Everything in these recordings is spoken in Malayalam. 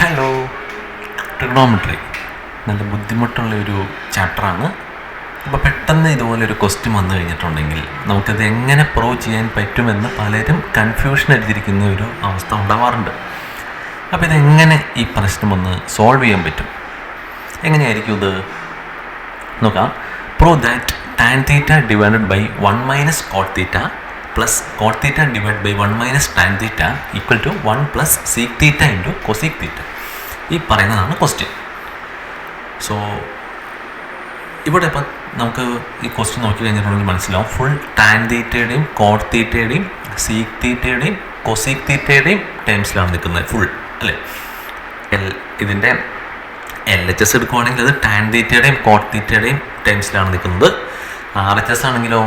ഹലോ, ട്രിഗണോമെട്രി നല്ല ബുദ്ധിമുട്ടുള്ളൊരു ചാപ്റ്ററാണ്. അപ്പോൾ പെട്ടെന്ന് ഇതുപോലൊരു ക്വസ്റ്റ്യൻ വന്നു കഴിഞ്ഞിട്ടുണ്ടെങ്കിൽ നമുക്കത് എങ്ങനെ പ്രൂവ് ചെയ്യാൻ പറ്റുമെന്ന് പലരും കൺഫ്യൂഷൻ എടുത്തിരിക്കുന്ന ഒരു അവസ്ഥ ഉണ്ടാവാറുണ്ട്. അപ്പോൾ ഇതെങ്ങനെ ഈ പ്രശ്നം ഒന്ന് സോൾവ് ചെയ്യാൻ പറ്റും, എങ്ങനെയായിരിക്കും ഇത് നോക്കാം. Prove that tan theta divided by 1 minus cot theta plus cot theta divide by 1 minus tan theta equal to 1 plus sec theta into cosec theta. ഈ പറയുന്നതാണ് ക്വസ്റ്റ്യൻ. സോ ഇവിടെ ഇപ്പം നമുക്ക് ഈ ക്വസ്റ്റ്യൻ നോക്കി കഴിഞ്ഞിട്ടുണ്ടെങ്കിൽ മനസ്സിലാവും ഫുൾ ടാൻ തീറ്റയുടെയും കോട്ട് തീറ്റയുടെയും സീക്ക് തീറ്റയുടെയും കൊസീക്ക് തീറ്റയുടെയും ടേംസിലാണ് നിൽക്കുന്നത് ഫുൾ, അല്ലേ? ഇതിൻ്റെ LHS എടുക്കുവാണെങ്കിൽ അത് ടാൻ തീറ്റയുടെയും കോട്ട് തീറ്റയുടെയും ടേംസിലാണ് നിൽക്കുന്നത്. RHS ആണെങ്കിലോ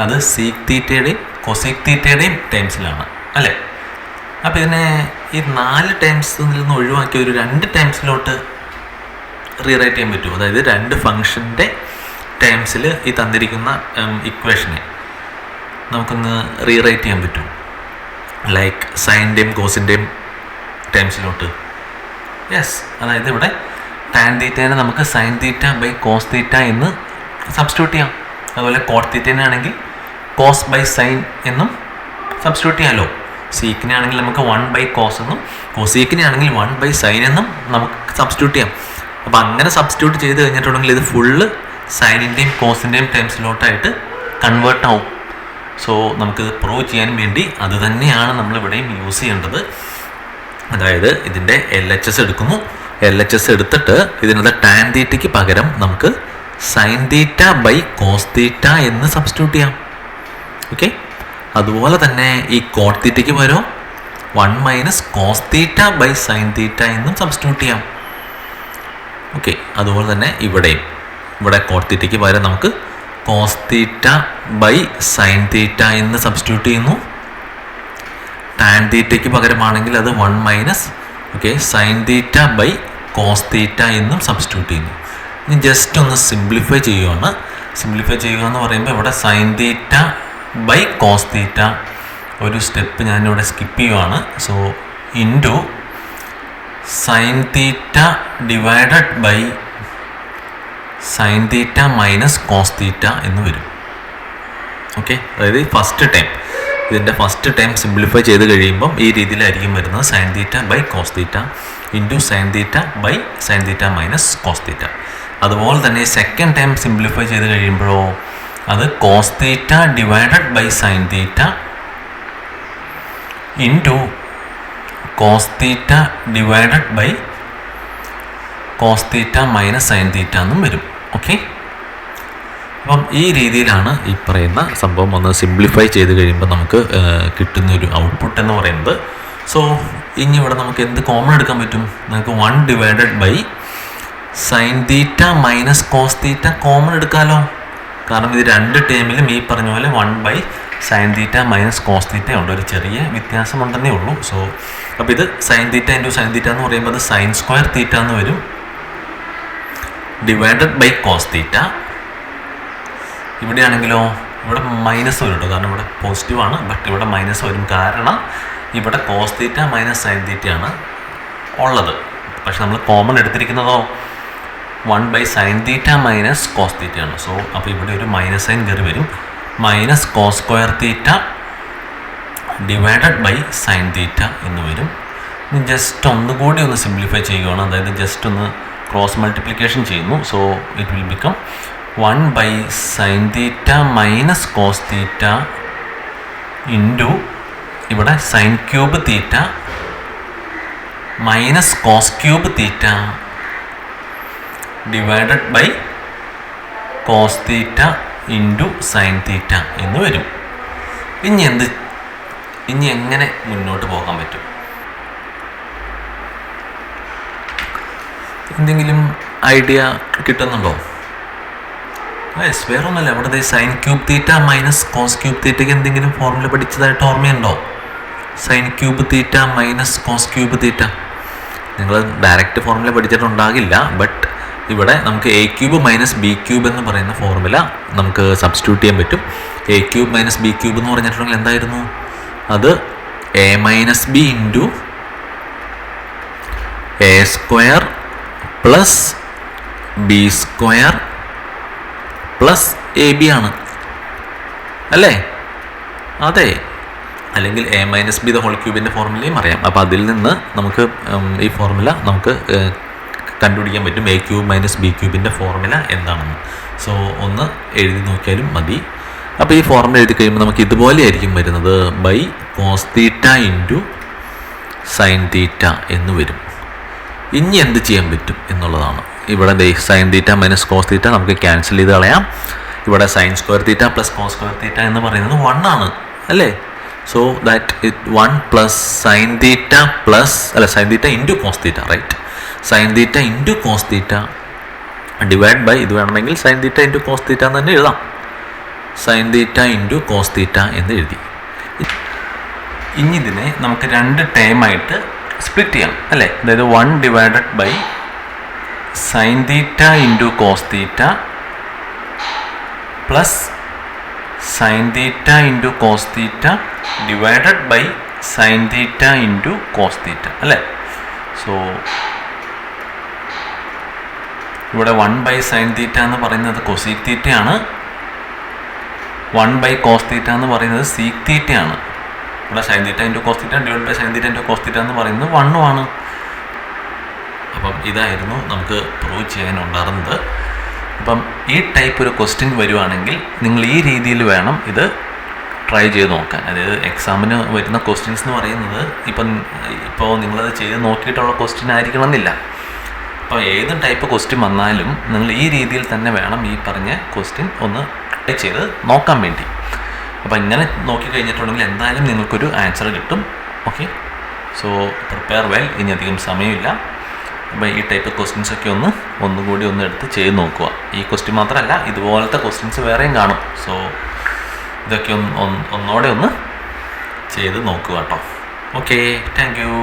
അത് സീക്ക് തീറ്റയുടെയും കൊസീക്ക് തീറ്റയുടെയും ടേംസിലാണ്, അല്ലേ? അപ്പോൾ ഇതിനെ ഈ 4 ടേംസിൽ നിന്ന് ഒഴിവാക്കി ഒരു 2 ടേംസിലോട്ട് റീറൈറ്റ് ചെയ്യാൻ പറ്റും. അതായത് 2 ഫംഗ്ഷൻ്റെ ടേംസിൽ ഈ തന്നിരിക്കുന്ന ഇക്വേഷനെ നമുക്കൊന്ന് റീറൈറ്റ് ചെയ്യാൻ പറ്റും. ലൈക്ക് സൈൻ്റെയും കോസിൻ്റെയും ടേംസിലോട്ട്. യെസ്, അതായത് ഇവിടെ ടാൻ തീറ്റേനെ നമുക്ക് sine theta by cos theta എന്ന് സബ്സ്റ്റിറ്റ്യൂട്ട് ചെയ്യാം. അതുപോലെ കോട്ട് തീറ്റേനെ ആണെങ്കിൽ കോസ് ബൈ സൈൻ എന്നും സബ്സ്റ്റിറ്റ്യൂട്ട് ചെയ്യാമല്ലോ. സീക്കിനെ ആണെങ്കിൽ നമുക്ക് 1 ബൈ കോസ് എന്നും കോസീക്കിനെ ആണെങ്കിൽ 1 ബൈ സൈൻ എന്നും നമുക്ക് സബ്സ്റ്റിറ്റ്യൂട്ട് ചെയ്യാം. അപ്പോൾ അങ്ങനെ സബ്സ്റ്റിറ്റ്യൂട്ട് ചെയ്ത് കഴിഞ്ഞിട്ടുണ്ടെങ്കിൽ ഇത് ഫുള്ള് സൈനിൻ്റെയും കോസിൻ്റെയും ടേംസിലോട്ടായിട്ട് കൺവേർട്ട് ആവും. സോ നമുക്കിത് പ്രൂവ് ചെയ്യാൻ വേണ്ടി അത് തന്നെയാണ് നമ്മളിവിടെയും യൂസ് ചെയ്യേണ്ടത്. അതായത് ഇതിൻ്റെ LHS എടുക്കുന്നു. LHS എടുത്തിട്ട് ഇതിനുള്ള ടാൻ തീറ്റയ്ക്ക് പകരം നമുക്ക് sine theta by cos theta എന്ന് സബ്സ്റ്റിറ്റ്യൂട്ട് ചെയ്യാം. ഓക്കെ, അതുപോലെ തന്നെ ഈ കോട്ട് തീറ്റയ്ക്ക് പകരം 1 minus cos theta by sine theta എന്നും സബ്സ്റ്റിറ്റ്യൂട്ട് ചെയ്യാം. ഓക്കെ, അതുപോലെ തന്നെ ഇവിടെ കോട്ട് തീറ്റയ്ക്ക് പകരം നമുക്ക് cos theta by sine theta എന്ന് സബ്സ്റ്റിറ്റ്യൂട്ട് ചെയ്യുന്നു. ടാൻ തീറ്റയ്ക്ക് പകരമാണെങ്കിൽ അത് 1 minus sine theta by cos theta എന്നും സബ്സ്റ്റിറ്റ്യൂട്ട് ചെയ്യുന്നു. ഇനി ജസ്റ്റ് ഒന്ന് സിംപ്ലിഫൈ ചെയ്യുകയാണ്. സിംപ്ലിഫൈ ചെയ്യുക എന്ന് പറയുമ്പോൾ ഇവിടെ sine theta by cos theta ഒരു സ്റ്റെപ്പ് ഞാനിവിടെ സ്കിപ്പ് ചെയ്യുകയാണ്. So into sine theta divided by sine theta minus cos theta എന്ന് വരും. ഓക്കെ, അതായത് ഇതിൻ്റെ ഫസ്റ്റ് ടൈം സിംപ്ലിഫൈ ചെയ്ത് കഴിയുമ്പം ഈ രീതിയിലായിരിക്കും വരുന്നത്. Sine theta by cos theta into sine theta by sine theta minus cos theta. അതുപോലെ തന്നെ സെക്കൻഡ് ടൈം സിംപ്ലിഫൈ ചെയ്ത് കഴിയുമ്പോഴോ അത് cos theta divided by sine theta into cos theta divided by cos theta minus sine theta എന്നും വരും. ഓക്കെ, അപ്പം ഈ രീതിയിലാണ് ഈ പറയുന്ന സംഭവം ഒന്ന് സിംപ്ലിഫൈ ചെയ്ത് കഴിയുമ്പോൾ നമുക്ക് കിട്ടുന്നൊരു ഔട്ട്പുട്ട് എന്ന് പറയുന്നത്. സോ ഇനി ഇവിടെ നമുക്ക് എന്ത് കോമൺ എടുക്കാൻ പറ്റും? നമുക്ക് 1 divided by sine theta minus cos theta common എടുക്കാമല്ലോ. കാരണം ഇത് 2 ടേമിലും ഈ പറഞ്ഞ പോലെ 1 by sine theta minus cos theta ഉണ്ട്. ഒരു ചെറിയ വ്യത്യാസമുണ്ടെന്നേ ഉള്ളൂ. സോ അപ്പോൾ ഇത് sine theta into sine theta എന്ന് പറയുമ്പോൾ അത് സൈൻ സ്ക്വയർ തീറ്റ എന്ന് വരും. Divided by cos theta. ഇവിടെയാണെങ്കിലോ ഇവിടെ മൈനസ് വരും കേട്ടോ, കാരണം ഇവിടെ പോസിറ്റീവാണ്. ബട്ട് ഇവിടെ മൈനസ് വരും, കാരണം ഇവിടെ കോസ് തീറ്റ മൈനസ് സൈൻ തീറ്റയാണ് ഉള്ളത്. പക്ഷെ നമ്മൾ കോമൺ എടുത്തിരിക്കുന്നതോ 1 by sine theta minus cos തീറ്റയാണ്. സോ അപ്പോൾ ഇവിടെ ഒരു മൈനസ് സൈൻ കയറി വരും. Minus cos square theta divided by sine theta എന്ന് വരും. ഇനി ജസ്റ്റ് ഒന്നുകൂടി ഒന്ന് സിംപ്ലിഫൈ ചെയ്യുകയാണ്. അതായത് ജസ്റ്റ് ഒന്ന് ക്രോസ് മൾട്ടിപ്ലിക്കേഷൻ ചെയ്യുന്നു. So it will become 1 by sine theta minus cos theta into ഇവിടെ sine cube theta minus cos cube theta divided by cos theta into sine theta എന്ന് വരും. ഇനി എങ്ങനെ മുന്നോട്ട് പോകാൻ പറ്റും? എന്തെങ്കിലും ഐഡിയ കിട്ടുന്നുണ്ടോ? യെസ്, വേറെ ഒന്നുമല്ല. അവിടെ sine cube theta minus cos cube തീറ്റയ്ക്ക് എന്തെങ്കിലും ഫോർമുല പഠിച്ചതായിട്ട് ഓർമ്മയുണ്ടോ? Sine cube theta minus cos cube theta നിങ്ങൾ ഡയറക്റ്റ് ഫോർമുല പഠിച്ചിട്ടുണ്ടാകില്ല. ബട്ട് ഇവിടെ നമുക്ക് A cube minus B cube എന്ന് പറയുന്ന ഫോർമുല നമുക്ക് സബ്സ്റ്റിറ്റ്യൂട്ട് ചെയ്യാൻ പറ്റും. A cube minus B cube എന്ന് പറഞ്ഞിട്ടുണ്ടെങ്കിൽ എന്തായിരുന്നു? അത് A minus B into A square plus B square plus A B ആണ് അല്ലേ? അതെ. അല്ലെങ്കിൽ A minus B the whole ക്യൂബിൻ്റെ ഫോർമുലയും അറിയാം. അപ്പോൾ അതിൽ നിന്ന് നമുക്ക് ഈ ഫോർമുല നമുക്ക് കണ്ടുപിടിക്കാൻ പറ്റും എ ക്യൂബ് മൈനസ് ബി ക്യൂബിൻ്റെ ഫോർമുല എന്താണെന്ന്. സോ ഒന്ന് എഴുതി നോക്കിയാലും മതി. അപ്പോൾ ഈ ഫോർമുല എഴുതി കഴിയുമ്പോൾ നമുക്ക് ഇതുപോലെ ആയിരിക്കും വരുന്നത്, by cos theta into sine theta എന്ന് വരും. ഇനി എന്ത് ചെയ്യാൻ പറ്റും എന്നുള്ളതാണ്. ഇവിടെ sine theta minus cos theta നമുക്ക് ക്യാൻസൽ ചെയ്ത് കളയാം. ഇവിടെ sine square theta plus cos square theta എന്ന് പറയുന്നത് 1 ആണ് അല്ലേ? So that it 1 plus sine theta plus sine theta into cos theta, right? Sine theta into cos theta divide by, ഇത് വേണമെങ്കിൽ sine theta into cos theta എന്ന് തന്നെ എഴുതാം. Sine theta into cos theta എന്ന് എഴുതി. ഇനി ഇതിനെ നമുക്ക് 2 ടേമായിട്ട് സ്പ്ലിറ്റ് ചെയ്യാം അല്ലേ? അതായത് 1 divided by sine theta into cos theta plus sine theta into cos theta divided by sine theta into cos theta അല്ലേ? സോ ഇവിടെ 1 ബൈ സൈൻ തീറ്റ എന്ന് പറയുന്നത് കൊസീക് തീറ്റയാണ്, 1 ബൈ കോസ് തീറ്റ എന്ന് പറയുന്നത് സീക് തീറ്റയാണ്. ഇവിടെ sine theta into cos theta divide by sine theta into cos theta എന്ന് പറയുന്നത് 1 ആണ്. അപ്പം ഇതായിരുന്നു നമുക്ക് പ്രൂവ് ചെയ്യാനുണ്ടായിരുന്നത്. അപ്പം ഈ ടൈപ്പ് ഒരു ക്വസ്റ്റ്യൻ വരുവാണെങ്കിൽ നിങ്ങൾ ഈ രീതിയിൽ വേണം ഇത് ട്രൈ ചെയ്ത് നോക്കാൻ. അതായത് എക്സാമിന് വരുന്ന ക്വസ്റ്റ്യൻസ് എന്ന് പറയുന്നത് ഇപ്പോൾ നിങ്ങളത് ചെയ്ത് നോക്കിയിട്ടുള്ള ക്വസ്റ്റ്യൻ ആയിരിക്കണം എന്നില്ല. അപ്പോൾ ഏത് ടൈപ്പ് ക്വസ്റ്റ്യൻ വന്നാലും നിങ്ങൾ ഈ രീതിയിൽ തന്നെ വേണം ഈ പറഞ്ഞ ക്വസ്റ്റ്യൻ ഒന്ന് ട്രൈ ചെയ്ത് നോക്കാൻ വേണ്ടി. അപ്പോൾ ഇങ്ങനെ നോക്കി കഴിഞ്ഞിട്ടുണ്ടെങ്കിൽ എന്തായാലും നിങ്ങൾക്കൊരു ആൻസർ കിട്ടും. Okay, so prepare well. ഇനി അധികം സമയമില്ല. അപ്പോൾ ഈ ടൈപ്പ് ക്വസ്റ്റ്യൻസൊക്കെ ഒന്നുകൂടി എടുത്ത് ചെയ്ത് നോക്കുക. ഈ ക്വസ്റ്റ്യൻ മാത്രമല്ല, ഇതുപോലത്തെ ക്വസ്റ്റ്യൻസ് വേറെയും കാണും. സോ ഇതൊക്കെ ഒന്നോടെ ചെയ്ത് നോക്കുക കേട്ടോ. Okay, thank you.